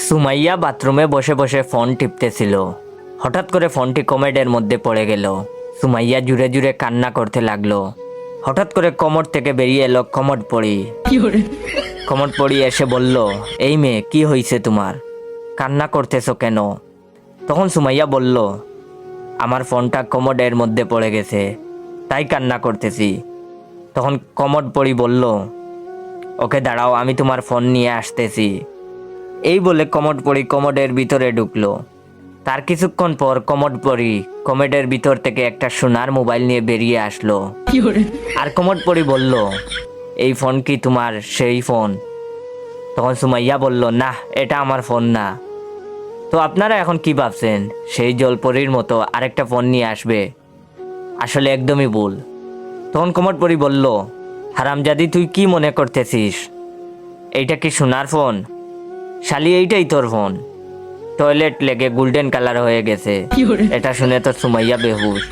সুমাইয়া বাথরুমে বসে বসে ফোন টিপতেছিল। হঠাৎ করে ফোনটি কমেডের মধ্যে পড়ে গেল। সুমাইয়া জুড়ে জুড়ে কান্না করতে লাগলো। হঠাৎ করে কমোড থেকে বেরিয়ে এলো কমোড পড়ি। কমোড পড়ি এসে বলল, এই মেয়ে, কি হয়েছে তোমার? কান্না করতেছো কেন? তখন সুমাইয়া বলল, আমার ফোনটা কমোডের মধ্যে পড়ে গেছে, তাই কান্না করতেছি। তখন কমোড পড়ি বলল, ওকে দাঁড়াও, আমি তোমার ফোন নিয়ে আসতেছি। এই বলে কমোড পড়ি কমোডের ভিতরে ঢুকলো। তার কিছুক্ষণ পর কমোড পড়ি কমোডের ভিতর থেকে একটা সোনার মোবাইল নিয়ে বেরিয়ে আসলো। আর কমোড পড়ি বলল, এই ফোন কি তোমার সেই ফোন? তখন সুমাইয়া বলল, না, এটা আমার ফোন না। তো আপনারা এখন কি ভাবছেন, সেই জলপরীর মতো আরেকটা ফোন নিয়ে আসবে? আসলে একদমই ভুল। তখন কমোড পড়ি বলল, হারামজাদি, তুই কি মনে করতেছিস? এইটা কি সোনার ফোন? শালি, এইটাই তোর ফোন। টয়লেট লেগে গোল্ডেন কালার হয়ে গেছে। এটা শুনে তো সুমাইয়া বেহুশ।